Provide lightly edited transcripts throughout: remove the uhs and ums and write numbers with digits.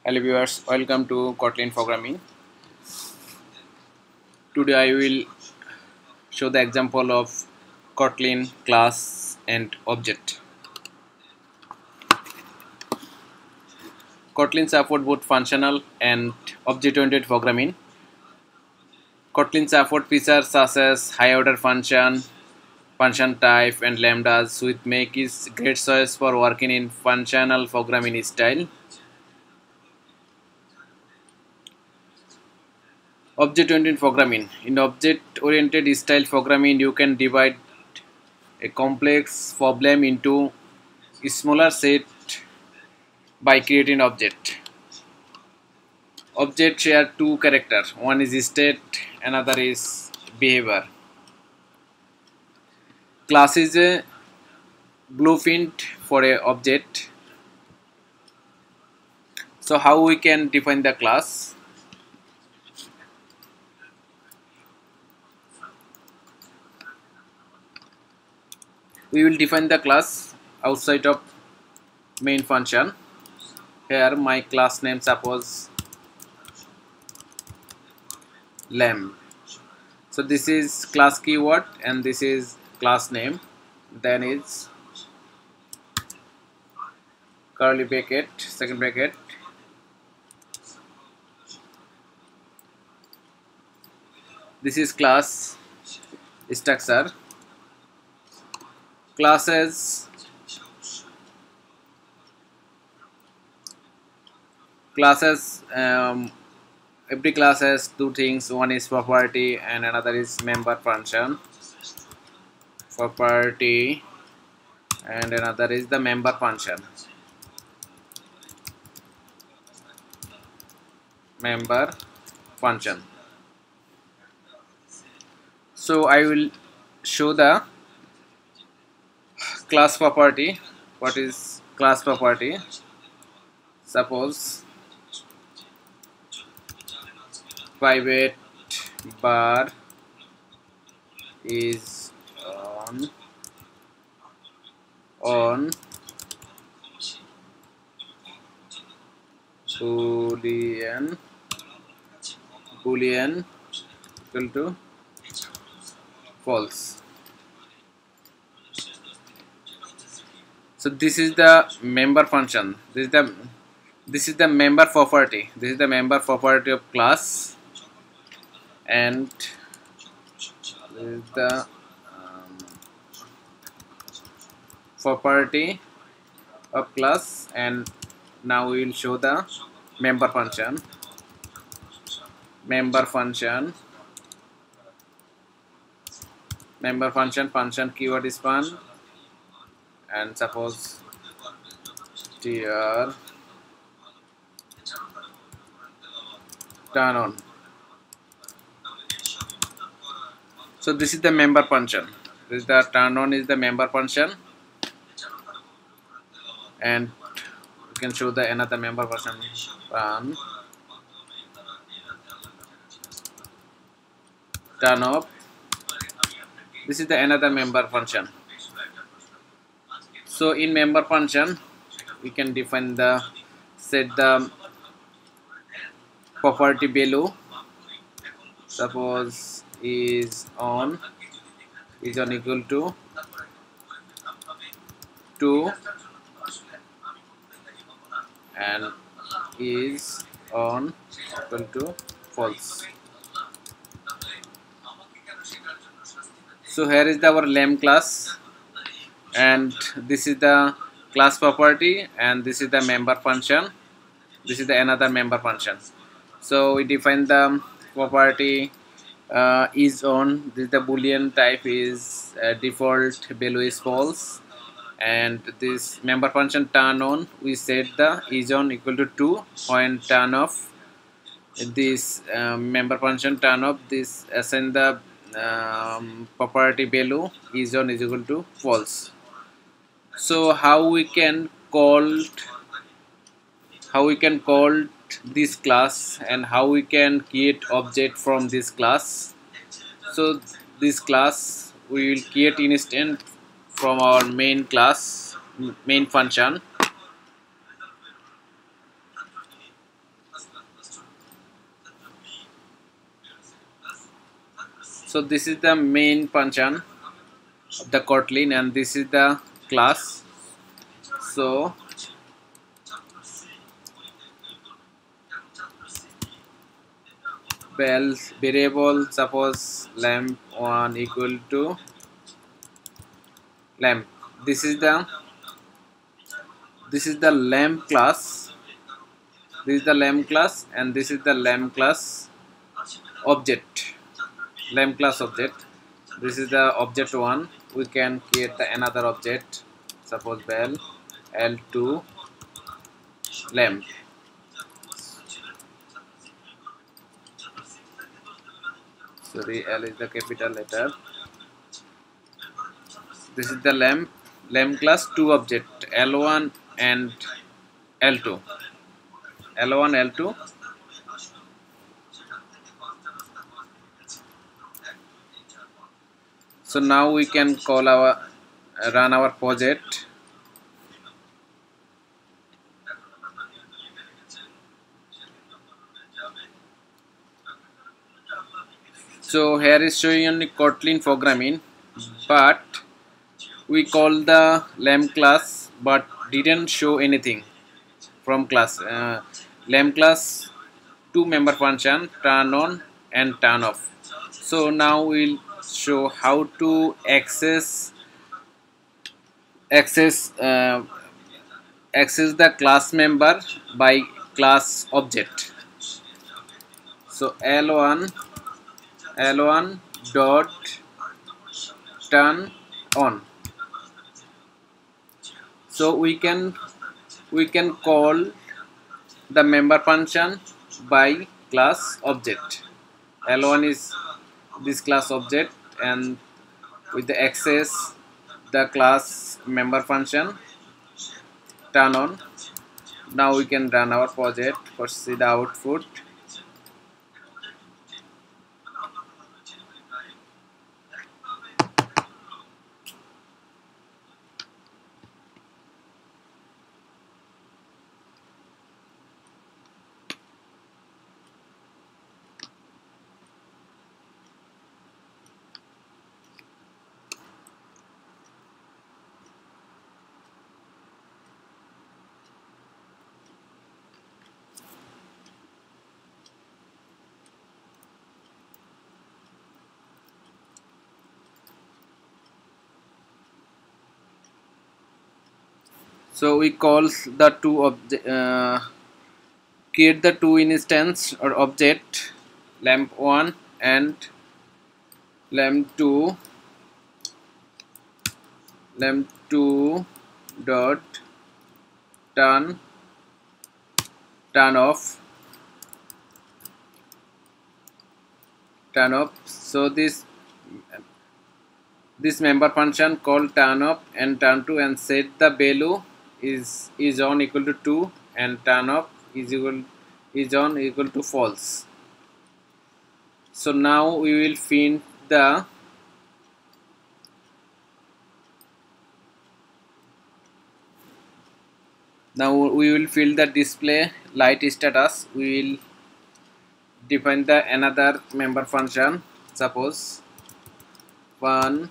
Hello viewers, welcome to Kotlin programming. Today I will show the example of Kotlin class and object. Kotlin support both functional and object-oriented programming. Kotlin support features such as high-order function, function type, and lambdas, which make it great choice for working in functional programming style. Object-oriented programming. In object-oriented style programming, you can divide a complex problem into a smaller set by creating object. Object share two characters. One is state, another is behavior. Class is a blueprint for a object. So how we can define the class? We will define the class outside of main function. Here my class name suppose lamb. So this is class keyword and this is class name. Then it's curly bracket, second bracket. This is class structure. Classes every class has two things. One is property and another is member function. Property and another is the member function. Member function. So I will show the class property. What is class property? Suppose private bar is on boolean equal to false. So this is the member function. This is the member property. This is the member property of class, and this is the property of class. And now we will show the member function. Member function function keyword is fun, and suppose tr turn on. So this is the member function. This is the turn on is the member function, and you can show the another member function run turn off. This is the another member function. So in member function we can define the set the property value. Suppose is on equal to 2 and is on equal to false. So here is our lamb class, and this is the class property, and this is the member function. This is the another member function. So we define the property is on. This is the boolean type is default value is false, and this member function turn on we set the is on equal to 2 when turn off. This member function turn off this assign the property value is on is equal to false. So how we can call this class and how we can create object from this class. So this class we will create instance from our main class main function. So this is the main function of the Kotlin, and this is the class. So variable, suppose lamp1 equal to lamp. This is the lamp class. This is the lamp class, and this is the lamp class object. Lamp class object. This is the object 1. We can create the another object. Suppose bell L2 lamp. Sorry, L is the capital letter. This is the lamp class 2 object L1 and L2. L1 L2. So now we can call run our project. So here is showing only Kotlin programming, but we call the lamp class but didn't show anything from class. Lamp class 2 member function turn on and turn off. So now we'll show how to access the class member by class object. So L1 dot turn on. So we can call the member function by class object. L1 is this class object, and with the access the class member function turn on. Now we can run our project. First see the output. So we call the create the two instance or object lamp1 and lamp2 dot turn off. So this member function called turn off and turn to, and set the value is on equal to 2 and turn off is on equal to false. So now we will fill the display light status. We will define the another member function. Suppose one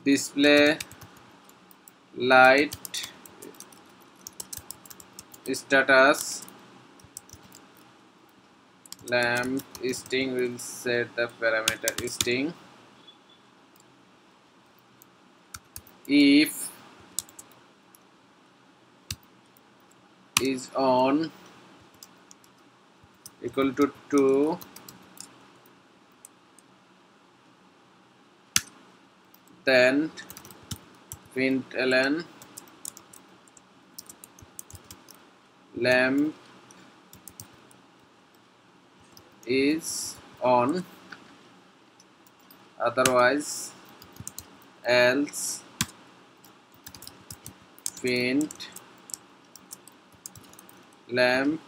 display light status lamp string. Will set the parameter string. If is on equal to 2, then println lamp is on, otherwise else print lamp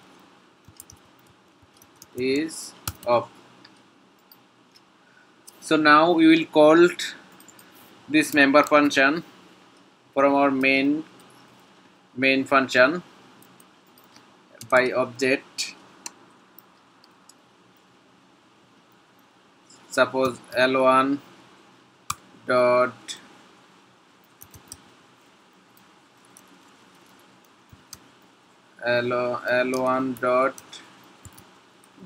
is off. So now we will call this member function from our main function by object suppose L1 dot L1 dot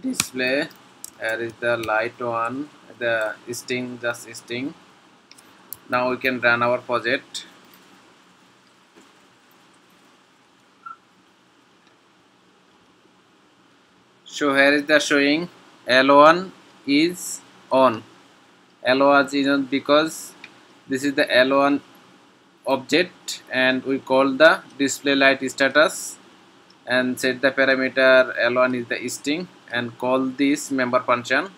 display. Here is the light one, the string, just string. Now we can run our project. So here is the showing L1 is on. L1 is on because this is the L1 object, and we call the display light status and set the parameter L1 is the string and call this member function,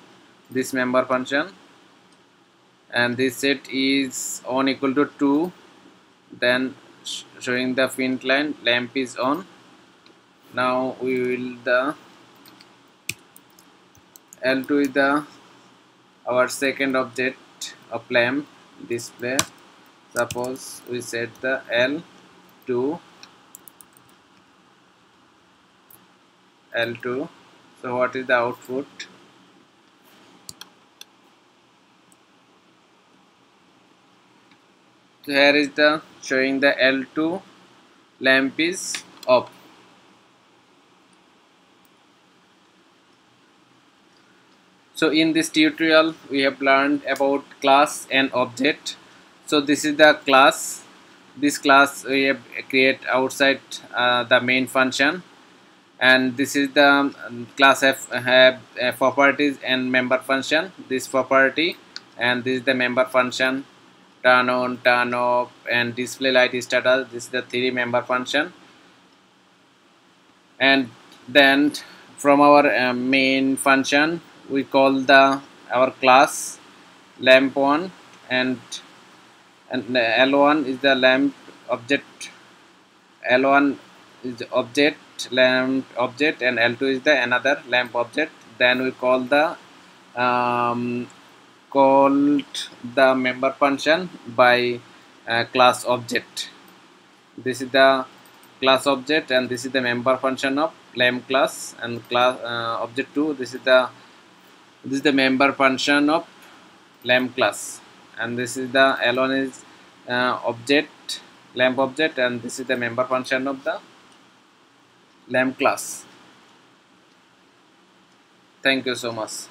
and this set is on equal to 2, then showing the print line lamp is on. Now we will the L2 is the our second object of lamp display. Suppose we set the L2. So what is the output? So here is the showing the L2 lamp is up. So in this tutorial we have learned about class and object. So this is the class. This class we have create outside the main function, and this is the class have properties and member function. This property, and this is the member function, turn on, turn off, and display light status. This is the 3 member function. And then from our main function we call the our class lamp1, and L1 is the lamp object. L1 is the object lamp object, and L2 is the another lamp object. Then we call the called the member function by class object. This is the class object, and this is the member function of lamp class, and class object 2. This is the member function of lamp class, and this is the L1 is object lamp object, and this is the member function of the lamp class. Thank you so much.